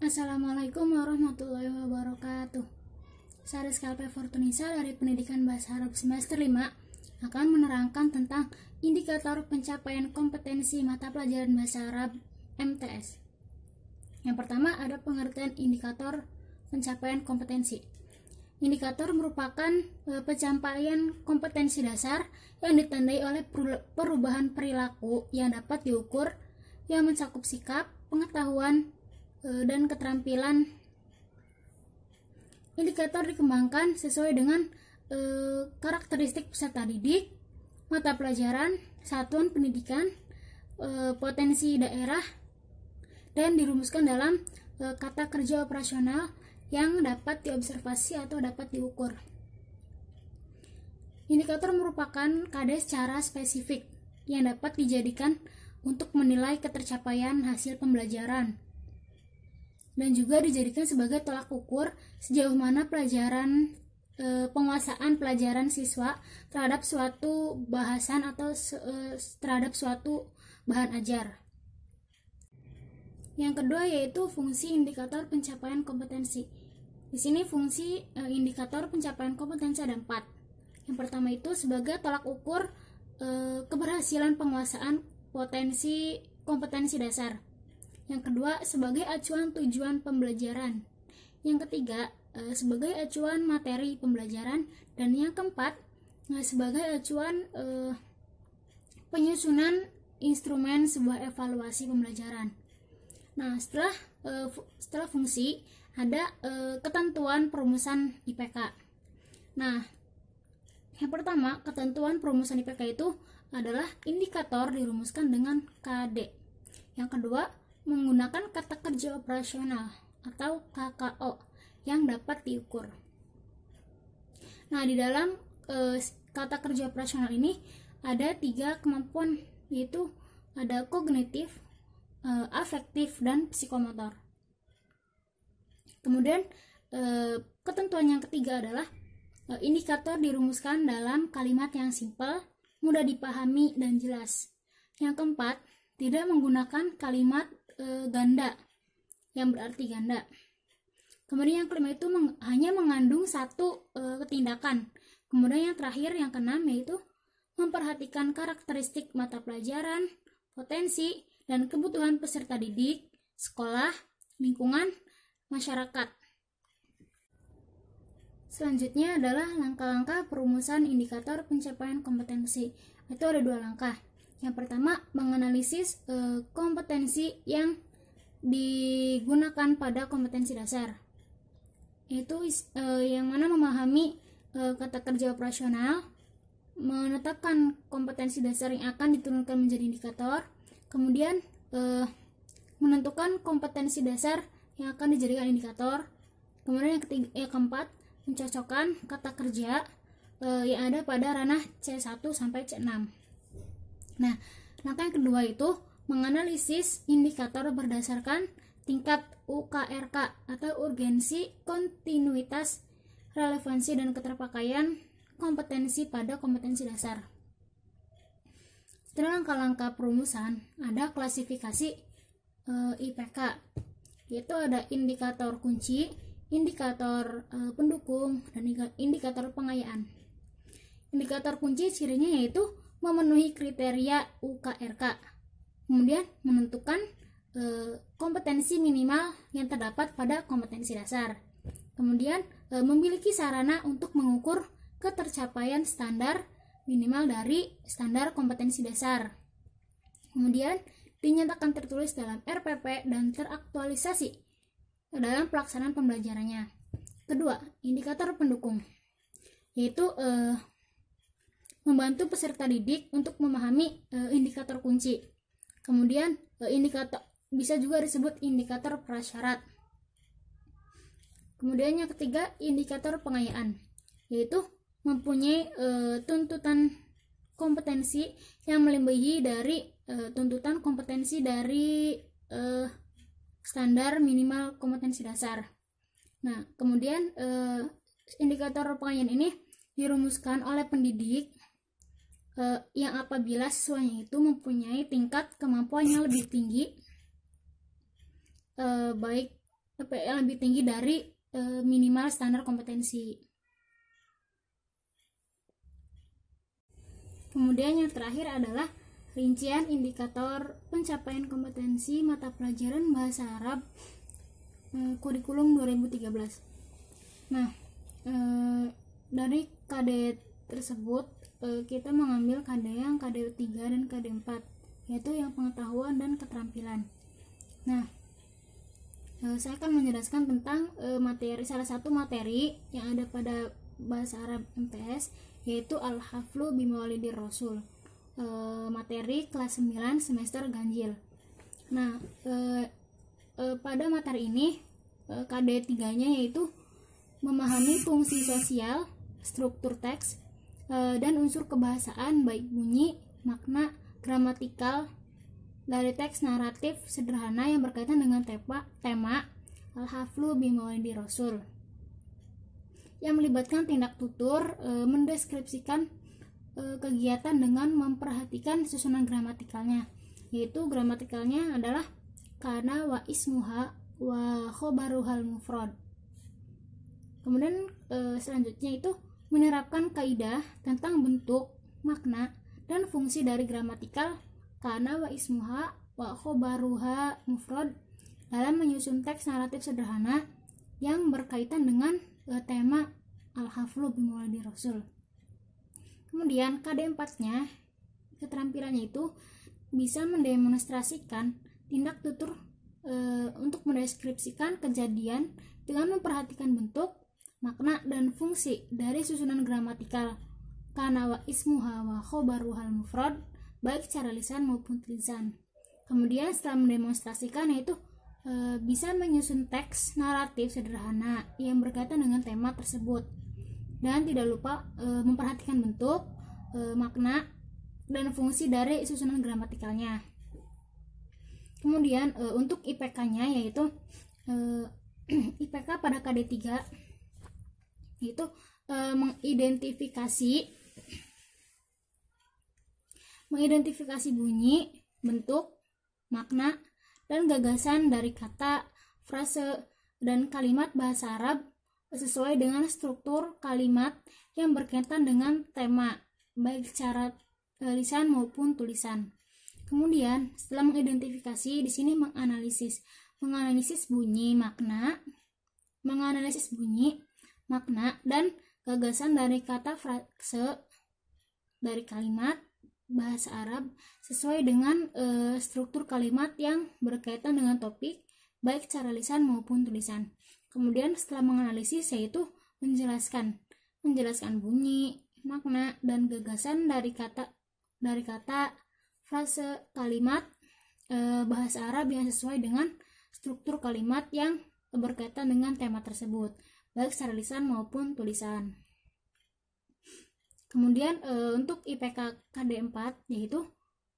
Assalamualaikum warahmatullahi wabarakatuh. Saya Rizky Fortunisa dari Pendidikan Bahasa Arab semester 5 akan menerangkan tentang indikator pencapaian kompetensi mata pelajaran Bahasa Arab MTS. Yang pertama ada pengertian indikator pencapaian kompetensi. Indikator merupakan pencapaian kompetensi dasar yang ditandai oleh perubahan perilaku yang dapat diukur yang mencakup sikap, pengetahuan, dan keterampilan. Indikator dikembangkan sesuai dengan karakteristik peserta didik, mata pelajaran, satuan pendidikan, potensi daerah, dan dirumuskan dalam kata kerja operasional yang dapat diobservasi atau dapat diukur. Indikator merupakan kades secara spesifik yang dapat dijadikan untuk menilai ketercapaian hasil pembelajaran dan juga dijadikan sebagai tolak ukur sejauh mana penguasaan pelajaran siswa terhadap suatu bahasan atau terhadap suatu bahan ajar. Yang kedua yaitu fungsi indikator pencapaian kompetensi. Di sini fungsi indikator pencapaian kompetensi ada 4. Yang pertama itu sebagai tolak ukur keberhasilan penguasaan kompetensi dasar. Yang kedua sebagai acuan tujuan pembelajaran. Yang ketiga sebagai acuan materi pembelajaran. Dan yang keempat sebagai acuan penyusunan instrumen sebuah evaluasi pembelajaran. Nah, setelah fungsi ada ketentuan perumusan IPK. Nah, yang pertama ketentuan perumusan IPK itu adalah indikator dirumuskan dengan KD. Yang kedua menggunakan kata kerja operasional atau KKO yang dapat diukur. Nah, di dalam kata kerja operasional ini ada 3 kemampuan, yaitu ada kognitif, afektif, dan psikomotor. Kemudian ketentuan yang ketiga adalah indikator dirumuskan dalam kalimat yang simpel, mudah dipahami, dan jelas. Yang keempat, tidak menggunakan kalimat ganda yang berarti ganda. Kemudian yang kelima itu hanya mengandung satu tindakan. Kemudian yang terakhir yang keenam yaitu memperhatikan karakteristik mata pelajaran, potensi, dan kebutuhan peserta didik, sekolah, lingkungan, masyarakat. Selanjutnya adalah langkah-langkah perumusan indikator pencapaian kompetensi. Itu ada 2 langkah. Yang pertama, menganalisis kompetensi yang digunakan pada kompetensi dasar. Itu yang mana memahami kata kerja operasional, menetapkan kompetensi dasar yang akan diturunkan menjadi indikator, kemudian menentukan kompetensi dasar yang akan dijadikan indikator. Kemudian yang keempat, mencocokkan kata kerja yang ada pada ranah C1 sampai C6. Nah, langkah yang kedua itu menganalisis indikator berdasarkan tingkat UKRK atau urgensi, kontinuitas, relevansi, dan keterpakaian kompetensi pada kompetensi dasar. Setelah langkah-langkah perumusan, ada klasifikasi IPK, yaitu ada indikator kunci, indikator pendukung, dan indikator pengayaan. Indikator kunci cirinya yaitu memenuhi kriteria UKRK, kemudian menentukan kompetensi minimal yang terdapat pada kompetensi dasar, kemudian memiliki sarana untuk mengukur ketercapaian standar minimal dari standar kompetensi dasar, kemudian dinyatakan tertulis dalam RPP dan teraktualisasi dalam pelaksanaan pembelajarannya. Kedua, indikator pendukung, yaitu membantu peserta didik untuk memahami indikator kunci. Kemudian indikator bisa juga disebut indikator prasyarat. Kemudian yang ketiga, indikator pengayaan, yaitu mempunyai tuntutan kompetensi yang melebihi dari tuntutan kompetensi dari standar minimal kompetensi dasar. Nah, kemudian indikator pengayaan ini dirumuskan oleh pendidik yang apabila siswanya itu mempunyai tingkat kemampuan yang lebih tinggi, baik lebih tinggi dari minimal standar kompetensi. Kemudian yang terakhir adalah rincian indikator pencapaian kompetensi mata pelajaran bahasa Arab kurikulum 2013. Nah, dari KD tersebut kita mengambil KD yang KD 3 dan KD 4, yaitu yang pengetahuan dan keterampilan. Nah, saya akan menjelaskan tentang salah satu materi yang ada pada bahasa Arab MTS, yaitu Al-Haflu Bimawalidir Rasul, materi kelas 9 semester ganjil. Nah, pada materi ini KD 3-nya yaitu memahami fungsi sosial, struktur teks, dan unsur kebahasaan baik bunyi, makna, gramatikal dari teks naratif sederhana yang berkaitan dengan tema Al-Haflu Bimawalidir Rasul, yang melibatkan tindak tutur, mendeskripsikan kegiatan dengan memperhatikan susunan gramatikalnya, yaitu gramatikalnya adalah kana wa ismuha wa khobaruhal mufrad. Kemudian selanjutnya itu menerapkan kaidah tentang bentuk, makna, dan fungsi dari gramatikal kana wa ismuha wa khobaruha mufrad dalam menyusun teks naratif sederhana yang berkaitan dengan tema Al-Haflu Bimawalidir Rasul. Kemudian KD 4-nya, keterampilannya itu bisa mendemonstrasikan tindak tutur untuk mendeskripsikan kejadian dengan memperhatikan bentuk, makna, dan fungsi dari susunan gramatikal kana wa ismuha wa khobaruhal mufrad baik secara lisan maupun tulisan. Kemudian setelah mendemonstrasikan yaitu bisa menyusun teks naratif sederhana yang berkaitan dengan tema tersebut, dan tidak lupa memperhatikan bentuk, makna, dan fungsi dari susunan gramatikalnya. Kemudian untuk IPK-nya yaitu IPK pada KD 3 yaitu mengidentifikasi bunyi, bentuk, makna, dan gagasan dari kata, frase, dan kalimat bahasa Arab sesuai dengan struktur kalimat yang berkaitan dengan tema, baik secara lisan maupun tulisan. Kemudian setelah mengidentifikasi, di sini menganalisis bunyi, makna, dan gagasan dari kata, frase, dari kalimat bahasa Arab sesuai dengan struktur kalimat yang berkaitan dengan topik, baik secara lisan maupun tulisan. Kemudian setelah menganalisis yaitu menjelaskan bunyi, makna, dan gagasan dari kata, frase, kalimat bahasa Arab yang sesuai dengan struktur kalimat yang berkaitan dengan tema tersebut, baik secara lisan maupun tulisan. Kemudian untuk IPK KD 4 yaitu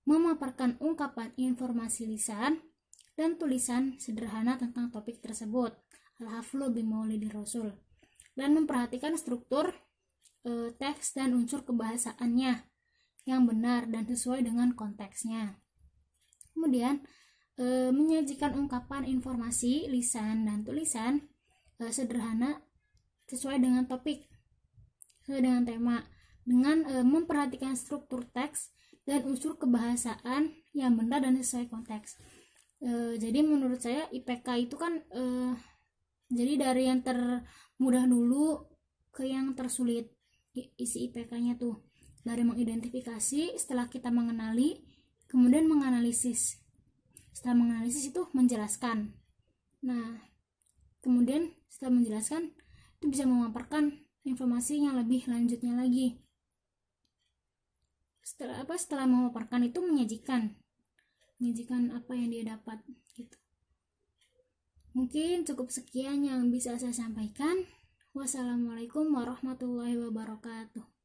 memaparkan ungkapan informasi lisan dan tulisan sederhana tentang topik tersebut, Al-Haflu Bimawalidir Rasul, dan memperhatikan struktur teks dan unsur kebahasaannya yang benar dan sesuai dengan konteksnya. Kemudian menyajikan ungkapan informasi lisan dan tulisan sederhana sesuai dengan topik, sesuai dengan tema, dengan memperhatikan struktur teks dan unsur kebahasaan yang benar dan sesuai konteks. Jadi menurut saya IPK itu kan jadi dari yang termudah dulu ke yang tersulit isi IPK-nya tuh, dari mengidentifikasi, setelah kita mengenali, kemudian menganalisis, setelah menganalisis itu menjelaskan. Nah, kemudian setelah menjelaskan itu bisa memaparkan informasi yang lebih lanjutnya lagi. Setelah memaparkan itu menyajikan apa yang dia dapat gitu. Mungkin cukup sekian yang bisa saya sampaikan. Wassalamualaikum warahmatullahi wabarakatuh.